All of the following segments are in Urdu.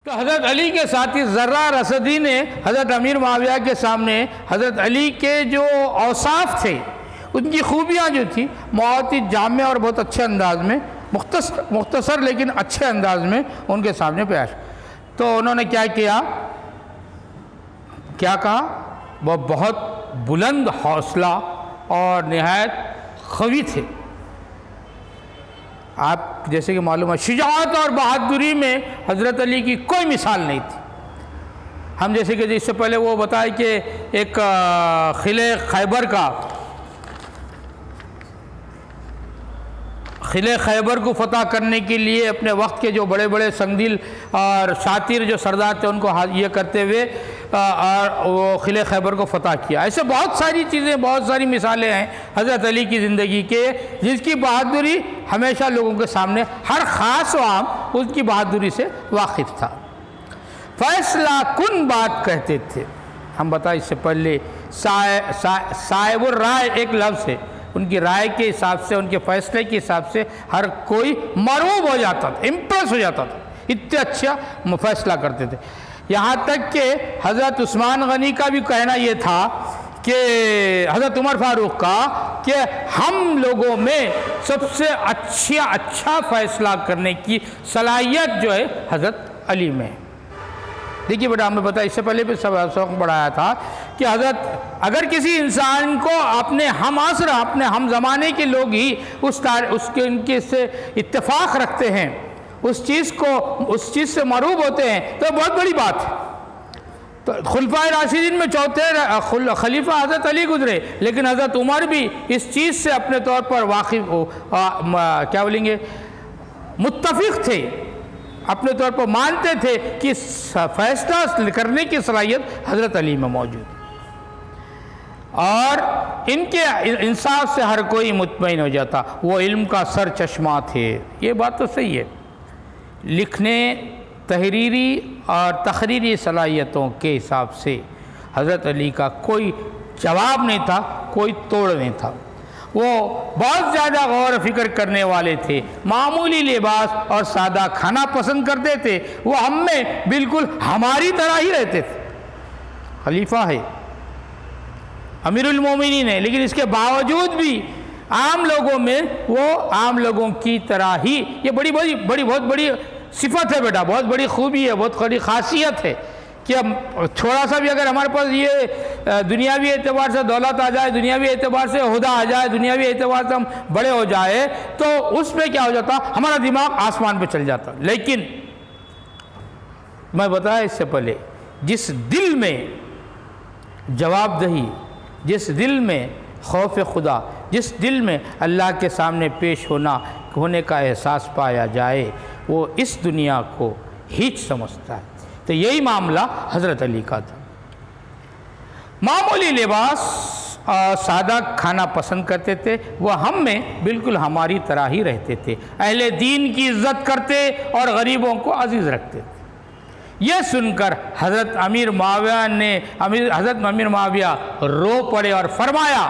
تو حضرت علی کے ساتھی ذرار اسدی نے حضرت امیر معاویہ کے سامنے حضرت علی کے جو اوصاف تھے، ان کی خوبیاں جو تھیں، بہت ہی جامع اور بہت اچھے انداز میں، مختصر لیکن اچھے انداز میں ان کے سامنے پیش. تو انہوں نے کیا کہا؟ وہ بہت بلند حوصلہ اور نہایت قوی تھے. آپ جیسے کہ معلوم ہے، شجاعت اور بہادری میں حضرت علی کی کوئی مثال نہیں تھی. ہم جیسے کہ اس سے پہلے وہ بتائے کہ ایک قلعہ خیبر کو فتح کرنے کے لیے اپنے وقت کے جو بڑے بڑے سنگدل اور شاطر جو سردار تھے ان کو یہ کرتے ہوئے اور وہ قلعہ خیبر کو فتح کیا. ایسے بہت ساری چیزیں، بہت ساری مثالیں ہیں حضرت علی کی زندگی کے، جس کی بہادری ہمیشہ لوگوں کے سامنے، ہر خاص و عام اس کی بہادری سے واقف تھا. فیصلہ کن بات کہتے تھے. ہم بتائیں اس سے پہلے صاحب الرائے ایک لفظ ہے، ان کی رائے کے حساب سے، ان کے فیصلے کے حساب سے ہر کوئی مرعوب ہو جاتا تھا، امپریس ہو جاتا تھا، اتنے اچھا فیصلہ کرتے تھے. یہاں تک کہ حضرت عثمان غنی کا بھی کہنا یہ تھا کہ حضرت عمر فاروق کا کہ ہم لوگوں میں سب سے اچھا فیصلہ کرنے کی صلاحیت جو ہے حضرت علی میں. دیکھیے بیٹا، ہمیں بتا، اس سے پہلے بھی سبق پڑھایا تھا کہ حضرت اگر کسی انسان کو اپنے ہم عصر، اپنے ہم زمانے کے لوگ ہی ان کے سے اتفاق رکھتے ہیں، اس چیز سے مرعوب ہوتے ہیں، تو بہت بڑی بات ہے. تو خلفائے راشدین میں چوتھے خلیفہ حضرت علی گزرے، لیکن حضرت عمر بھی اس چیز سے اپنے طور پر واقف کیا بولیں گے، متفق تھے، اپنے طور پر مانتے تھے کہ فیصلہ کرنے کی صلاحیت حضرت علی میں موجود ہے، اور ان کے انصاف سے ہر کوئی مطمئن ہو جاتا. وہ علم کا سر چشمہ تھے. یہ بات تو صحیح ہے. لکھنے، تحریری اور تقریری صلاحیتوں کے حساب سے حضرت علی کا کوئی جواب نہیں تھا، کوئی توڑ نہیں تھا. وہ بہت زیادہ غور و فکر کرنے والے تھے، معمولی لباس اور سادہ کھانا پسند کرتے تھے. وہ ہم میں بالکل ہماری طرح ہی رہتے تھے. خلیفہ ہے، امیر المومنین ہے، لیکن اس کے باوجود بھی عام لوگوں میں وہ عام لوگوں کی طرح ہی. یہ بہت بڑی صفت ہے بیٹا، بہت بڑی خوبی ہے، بہت بڑی خاصیت ہے کہ تھوڑا سا بھی اگر ہمارے پاس یہ دنیاوی اعتبار سے دولت آ جائے، دنیاوی اعتبار سے عہدہ آ جائے، دنیاوی اعتبار سے ہم بڑے ہو جائے، تو اس میں کیا ہو جاتا، ہمارا دماغ آسمان پہ چل جاتا. لیکن میں بتایا اس سے پہلے، جس دل میں جواب دہی، جس دل میں خوف خدا، جس دل میں اللہ کے سامنے پیش ہونے کا احساس پایا جائے، وہ اس دنیا کو ہیچ سمجھتا ہے. تو یہی معاملہ حضرت علی کا تھا. معمولی لباس اور سادہ کھانا پسند کرتے تھے. وہ ہم میں بالکل ہماری طرح ہی رہتے تھے. اہل دین کی عزت کرتے اور غریبوں کو عزیز رکھتے تھے. یہ سن کر حضرت امیر معاویہ رو پڑے اور فرمایا،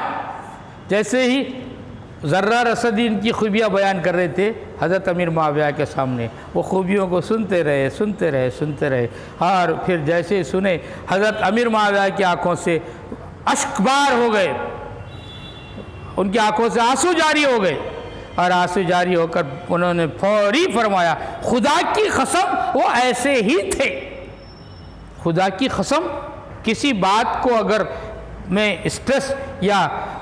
جیسے ہی ذرار اسدی ان کی خوبیاں بیان کر رہے تھے حضرت امیر معاویہ کے سامنے، وہ خوبیوں کو سنتے رہے، اور پھر جیسے سنے حضرت امیر معاویہ کی آنکھوں سے اشک بار ہو گئے، ان کی آنکھوں سے آنسو جاری ہو گئے، اور آنسو جاری ہو کر انہوں نے فوری فرمایا، خدا کی قسم وہ ایسے ہی تھے. خدا کی قسم، کسی بات کو اگر میں اسٹریس یا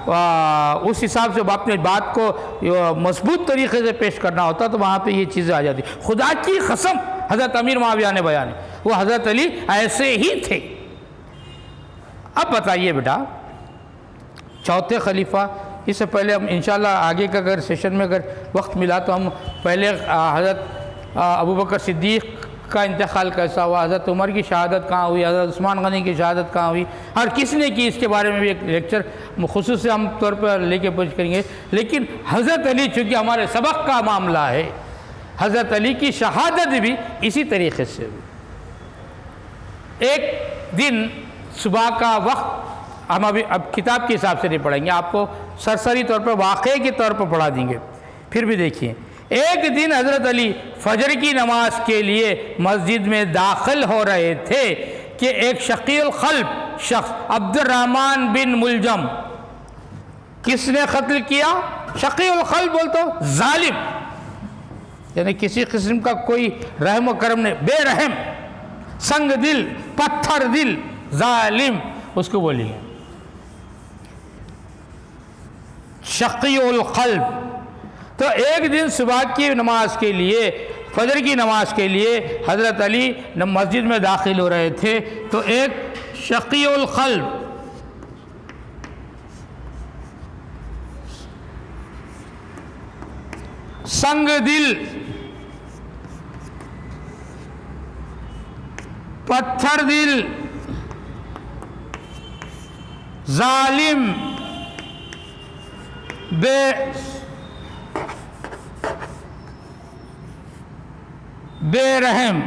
اس حساب سے اپنے بات کو مضبوط طریقے سے پیش کرنا ہوتا تو وہاں پہ یہ چیزیں آ جاتی. خدا کی قسم حضرت امیر معاویہ نے بیان، وہ حضرت علی ایسے ہی تھے. اب بتائیے بیٹا، چوتھے خلیفہ، اس سے پہلے ہم انشاءاللہ آگے کا اگر سیشن میں اگر وقت ملا تو ہم پہلے حضرت ابوبکر صدیق کا انتقال کیسا ہوا، حضرت عمر کی شہادت کہاں ہوئی، حضرت عثمان غنی کی شہادت کہاں ہوئی، اور کس نے کی، اس کے بارے میں بھی ایک لیکچر خصوصی ہم طور پر لے کے پیش کریں گے. لیکن حضرت علی چونکہ ہمارے سبق کا معاملہ ہے، حضرت علی کی شہادت بھی اسی طریقے سے ہوئی. ایک دن صبح کا وقت، ہم اب کتاب کے حساب سے نہیں پڑھیں گے، آپ کو سرسری طور پر واقعے کے طور پر پڑھا دیں گے. پھر بھی دیکھیے، ایک دن حضرت علی فجر کی نماز کے لیے مسجد میں داخل ہو رہے تھے کہ ایک شقی القلب شخص عبد الرحمن بن ملجم، کس نے قتل کیا؟ شقی القلب بولتا ظالم، یعنی کسی قسم کا کوئی رحم و کرم نہیں، بے رحم، سنگ دل، پتھر دل، ظالم اس کو بولیے، شقی القلب۔ تو ایک دن صبح کی نماز کے لیے، فجر کی نماز کے لیے حضرت علی مسجد میں داخل ہو رہے تھے، تو ایک شقی القلب، سنگ دل، پتھر دل، ظالم، بے رحم،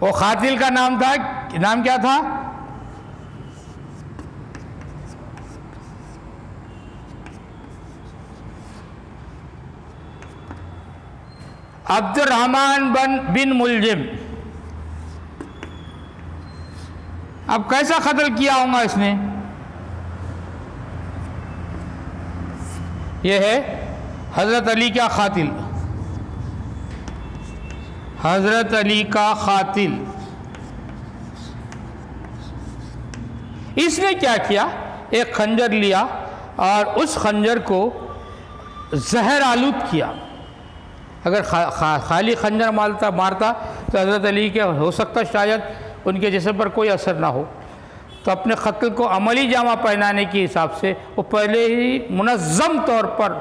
وہ قاتل کا نام تھا، نام کیا تھا؟ عبد الرحمن بن ملجم۔ اب کیسا قتل کیا ہوگا اس نے؟ یہ ہے حضرت علی کا قاتل، حضرت علی کا قاتل۔ اس نے کیا کیا؟ ایک خنجر لیا اور اس خنجر کو زہر آلود کیا۔ اگر خالی خنجر مارتا تو حضرت علی کے ہو سکتا شاید ان کے جسم پر کوئی اثر نہ ہو، تو اپنے قتل کو عملی جامہ پہنانے کے حساب سے وہ پہلے ہی منظم طور پر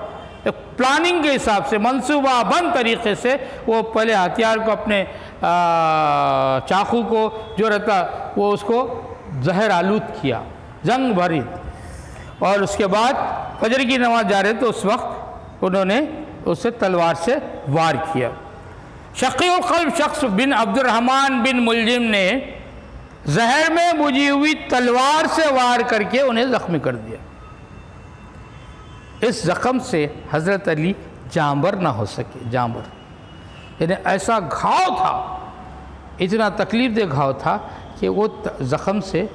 ایک پلاننگ کے حساب سے منصوبہ بند طریقے سے وہ پہلے ہتھیار کو، اپنے چاقو کو جو رہتا وہ اس کو زہر آلود کیا، جنگ بھری، اور اس کے بعد فجر کی نماز جا رہے تو اس وقت انہوں نے اسے تلوار سے وار کیا۔ شقی القلب شخص بن عبد الرحمن بن ملجم نے زہر میں بجھی ہوئی تلوار سے وار کر کے انہیں زخمی کر دیا۔ اس زخم سے حضرت علی جانبر نہ ہو سکے، جانبر یعنی ایسا گھاؤ تھا، اتنا تکلیف دہ گھاؤ تھا کہ وہ زخم سے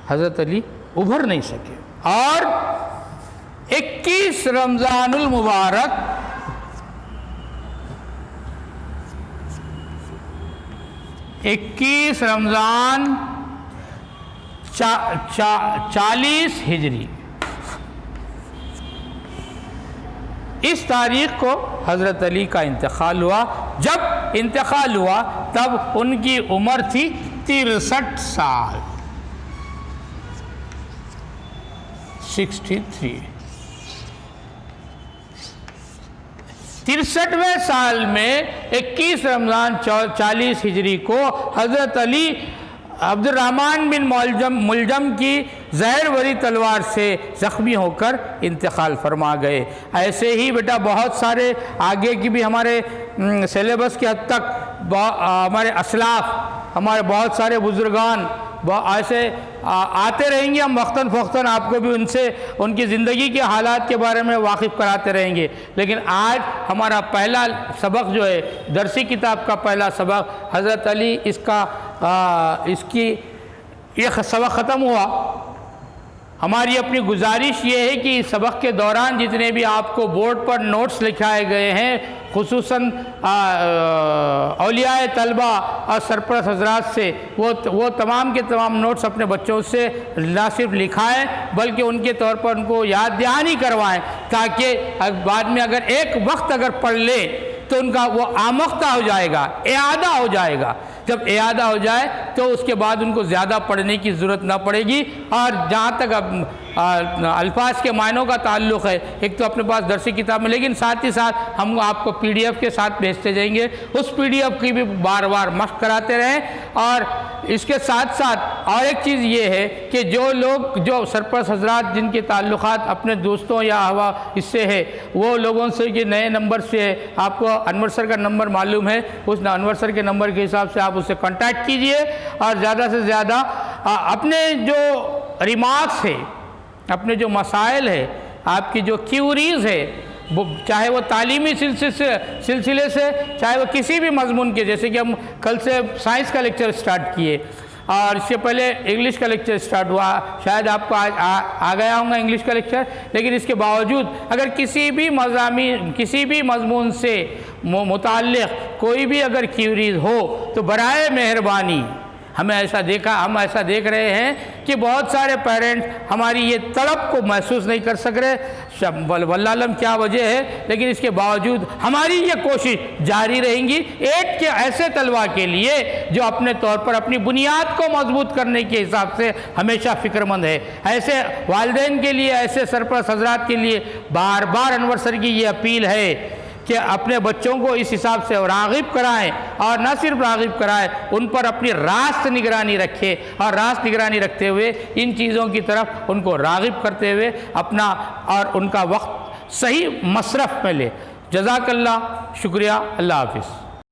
حضرت علی ابھر نہیں سکے۔ اور 21 رمضان المبارک رمضان 40 ہجری، اس تاریخ کو حضرت علی کا انتقال ہوا۔ جب انتقال ہوا تب ان کی عمر تھی 63 سال، 63۔ 63ویں سال میں 21 رمضان 40 ہجری کو حضرت علی عبد الرحمن بن ملجم کی زہر بھری تلوار سے زخمی ہو کر انتقال فرما گئے۔ ایسے ہی بیٹا بہت سارے آگے کی بھی ہمارے سیلیبس کے حد تک ہمارے اسلاف، ہمارے بہت سارے بزرگان ایسے آتے رہیں گے، ہم وقتاً فوقتاً آپ کو بھی ان سے ان کی زندگی کے حالات کے بارے میں واقف کراتے رہیں گے۔ لیکن آج ہمارا پہلا سبق جو ہے، درسی کتاب کا پہلا سبق حضرت علی، اس کی یہ سبق ختم ہوا۔ ہماری اپنی گزارش یہ ہے کہ اس سبق کے دوران جتنے بھی آپ کو بورڈ پر نوٹس لکھائے گئے ہیں، خصوصاً اولیاء طلبہ اور سرپرست حضرات سے، وہ تمام کے تمام نوٹس اپنے بچوں سے نہ صرف لکھائیں بلکہ ان کے طور پر ان کو یاد دہانی کروائیں، تاکہ بعد میں اگر ایک وقت اگر پڑھ لے تو ان کا وہ آموختہ ہو جائے گا، اعادہ ہو جائے گا۔ جب اعادہ ہو جائے تو اس کے بعد ان کو زیادہ پڑھنے کی ضرورت نہ پڑے گی۔ اور جہاں تک الفاظ کے معنوں کا تعلق ہے، ایک تو اپنے پاس درسی کتاب میں، لیکن ساتھ ہی ساتھ ہم آپ کو پی ڈی ایف کے ساتھ بھیجتے جائیں گے، اس پی ڈی ایف کی بھی بار بار مشق کراتے رہیں۔ اور اس کے ساتھ ساتھ اور ایک چیز یہ ہے کہ جو سرپرست حضرات جن کے تعلقات اپنے دوستوں یا اس سے ہے، وہ لوگوں سے کہ نئے نمبر سے ہے، آپ کو انور سر کا نمبر معلوم ہے، اس انور سر کے نمبر کے حساب سے آپ اس سے کانٹیکٹ کیجئے، اور زیادہ سے زیادہ اپنے جو ریمارکس ہے، اپنے جو مسائل ہے، آپ کی جو کیوریز ہے، چاہے وہ تعلیمی سلسلے سے، چاہے وہ کسی بھی مضمون کے، جیسے کہ ہم کل سے سائنس کا لیکچر سٹارٹ کیے اور اس سے پہلے انگلش کا لیکچر سٹارٹ ہوا، شاید آپ کو آ گیا ہوں گا انگلش کا لیکچر، لیکن اس کے باوجود اگر کسی بھی مضمون سے متعلق کوئی بھی اگر کیوریز ہو تو برائے مہربانی ہم ایسا دیکھ رہے ہیں کہ بہت سارے پیرنٹس ہماری یہ طلب کو محسوس نہیں کر سک رہے، واللہ علم کیا وجہ ہے، لیکن اس کے باوجود ہماری یہ کوشش جاری رہیں گی 8 کے ایسے طلبہ کے لیے جو اپنے طور پر اپنی بنیاد کو مضبوط کرنے کے حساب سے ہمیشہ فکر مند ہے۔ ایسے والدین کے لیے، ایسے سرپرست حضرات کے لیے بار بار انور سر کی یہ اپیل ہے کہ اپنے بچوں کو اس حساب سے راغب کرائیں، اور نہ صرف راغب کرائیں، ان پر اپنی راست نگرانی رکھے، اور راست نگرانی رکھتے ہوئے ان چیزوں کی طرف ان کو راغب کرتے ہوئے اپنا اور ان کا وقت صحیح مصرف میں لے۔ جزاک اللہ، شکریہ، اللہ حافظ۔